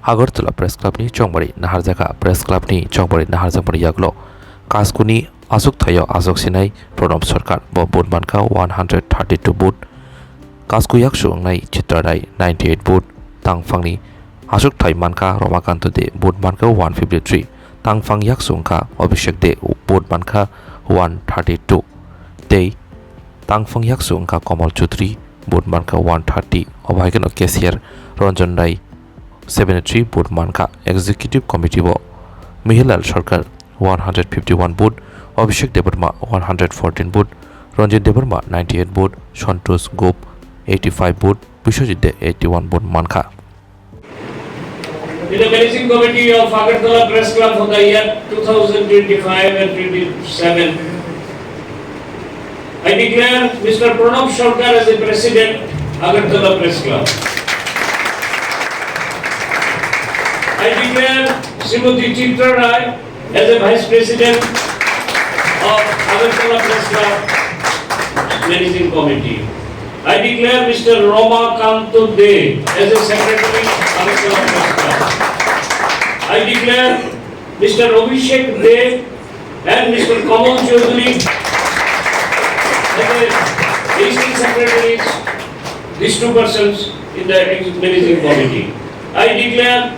Agartala Press Club ni Chongmari Naharjaka Press Club ni Chongmari Naharjamari Yaglo Kaskuni Asuk Thayo Asuk Sinai Pranab Sarkar bo Bud Manka 132 Bud Kasku Yaksu Ngai Chitradai 98 Bud Tangfangni Asuk Thai Manka Romakanto de Bud Manka 153 Tangfang Yaksungka Abhishek de Bud Manka 132 Day Tangfang Yaksungka Kamal Chudri Bud Manka 130 Obhaikan Okesier Ranjan Rai 73 Bud Manka Executive Committee bo Mihilal Sarkar 151 Bud Abhishek Debarma 114 Bud Ranjit Debarma 98 Bud Santosh Gop 85 Bud Bishojit De 81 Bud Manka. In the Managing Committee of Agartala Press Club for the year 2025 and 27, I declare Mr. Pranab Sarkar as the President, Agartala Press Club. I declare Srimati Chitra Rai as the Vice President of Agartala Press Club Managing Committee. I declare Mr. Roma Kanto De as the Secretary of Agartala Press Club. I declare Mr. Abhishek De and Mr. Kamal Chaudhary as the Assistant Secretaries, these two persons in the Managing Committee. I declare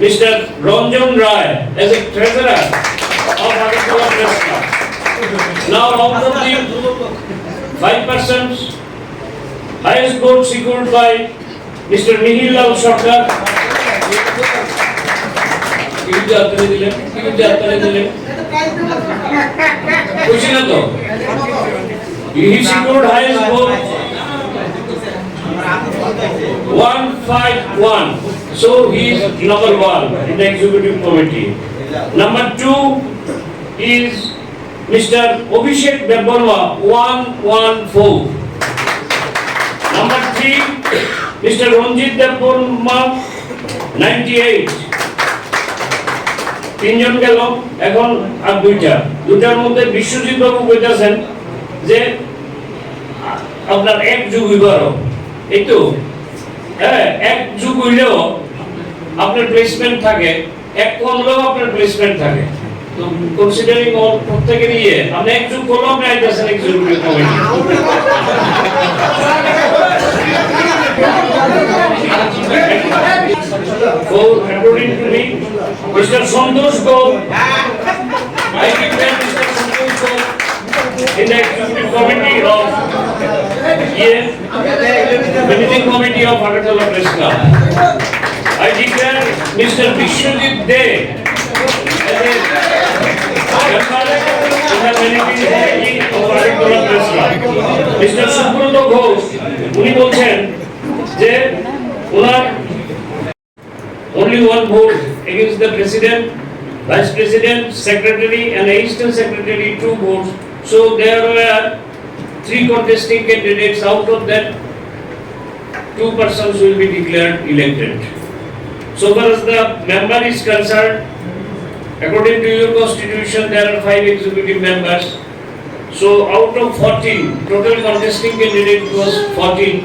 Mr. Ranjan Rai as a Treasurer of Agartala Press Club. Now out of the 5 persons, highest vote secured by Mr. Mihilal Sarkar. He secured highest vote 151. So he is number 1 in the executive committee. Number 2 is Mr. Abhishek Debarma 114. Number 3, Mr. Ranjit Debarma 98. তিনজন গেল, এখন আর দুইটার মধ্যে বিশ্বজিৎ বাবু কইতাছেন যে আপনার এক যুগ হইবারও এই তো হ্যাঁ এক যুগ হইলেও আপনার প্লেসমেন্ট থাকে, এক করলেও আপনার প্লেসমেন্ট থাকে। তো কনসিডারিং অল প্রত্যেকের ইয়ে আপনি এক যুগ করলেও আপনি আইতাছেন executive committee. So according to me, Mr. Santosh Gop, I declare Mr. Santosh Gop in the executive committee of Managing Committee of Agartala Press Club. I declare Mr. Bishojit De as a member in the Managing Committee of Agartala Press Club. Mr. Subrata Ghosh, উনি বলছেন যে ওনার only one vote against the President, Vice President, Secretary and Assistant Secretary, 2 votes. So there were 3 contesting candidates. Out of that, 2 persons will be declared elected. So far as the member is concerned, according to your constitution, there are 5 executive members. So out of 14, total contesting candidate was 14.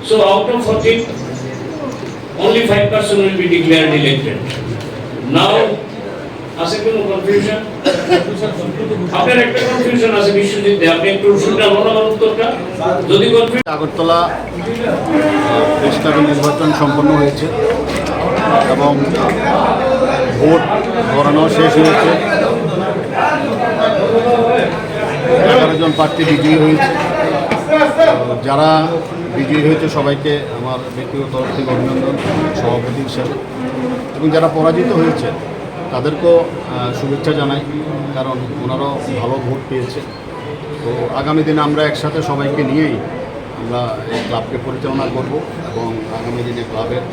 So out of 14, only 5 persons will be declared elected. Now, আছে কোনো confusion? আপনার একটা confusion আছে বিশ্বজিৎ দে, আপনি একটু শুনতে আমার উত্তরটা যদি কনফিউশন। আগরতলা প্রেস ক্লাবের নির্বাচন সম্পন্ন হয়েছে এবং ভোট গণনা শেষ হয়েছে। 11 জন প্রার্থী বিজয়ী হয়েছে। যারা বিজয়ী হয়েছে সবাইকে আমার ব্যক্তিগত তরফ থেকে অভিনন্দন সভাপতি হিসাবে, এবং যারা পরাজিত হয়েছে তাদেরকেও শুভেচ্ছা জানাই, কারণ ওনারাও ভালো ভোট পেয়েছে। তো আগামী দিনে আমরা একসাথে সবাইকে নিয়েই আমরা এই ক্লাবকে পরিচালনা করব এবং আগামী দিনে ক্লাবের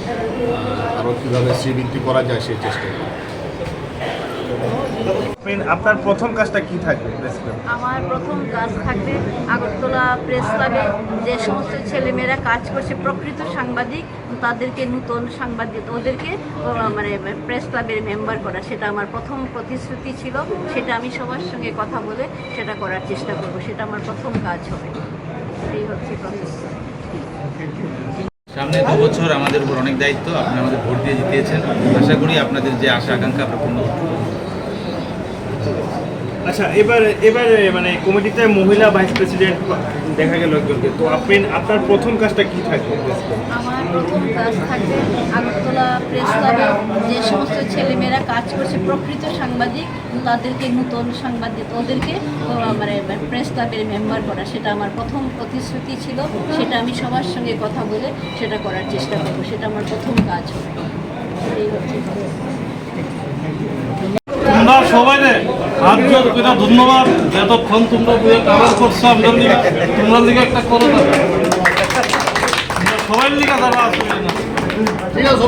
আরও কীভাবে শ্রীবৃদ্ধি করা যায় সেই চেষ্টা করব। আপনার প্রথম কাজটা কি থাকবে? আমার প্রথম কাজ থাকবে আগরতলা প্রেস ক্লাবে যে সমস্ত ছেলেমেয়েরা কাজ করছে প্রকৃত সাংবাদিক, তাদেরকে নতুন সাংবাদিক ওদেরকে মানে প্রেস ক্লাবের মেম্বার করা, সেটা আমার প্রথম প্রতিশ্রুতি ছিল। সেটা আমি সবার সঙ্গে কথা বলে সেটা করার চেষ্টা করব, সেটা আমার প্রথম কাজ হবে। এই হচ্ছে প্রসেস। সামনে 2 বছর আমাদের উপর অনেক দায়িত্ব। আপনারা আমাদের ভোট দিয়ে জিতিয়েছেন। আশা করি আপনাদের যে আশা আকাঙ্ক্ষা আমরা পূর্ণ করতে পারব। আচ্ছা, এবার মানে কমিটিতে মহিলা ভাইস প্রেসিডেন্ট দেখা গেল একজনকে, তো আপনার প্রথম কাজটা কি থাকবে? আমার প্রথম কাজ থাকবে আগরতলা প্রেস ক্লাবে যে সমস্ত ছেলেমেয়েরা কাজ করছে প্রকৃত সাংবাদিক, তাদেরকে নতুন সাংবাদিক ওদেরকে মানে প্রেস ক্লাবের মেম্বার করা, সেটা আমার প্রথম প্রতিশ্রুতি ছিল। সেটা আমি সবার সঙ্গে কথা বলে সেটা করার চেষ্টা করবো, সেটা আমার প্রথম কাজ হবে। এই হচ্ছে তোমরা সবাই হাত জোর করে ধন্যবাদ, যতক্ষণ তোমরা বইয়ে কাভার করছো আমাদের লিগে, তোমরা লিগে একটা করো না, সবাই লিগে যারা আসবে না। ঠিক আছে,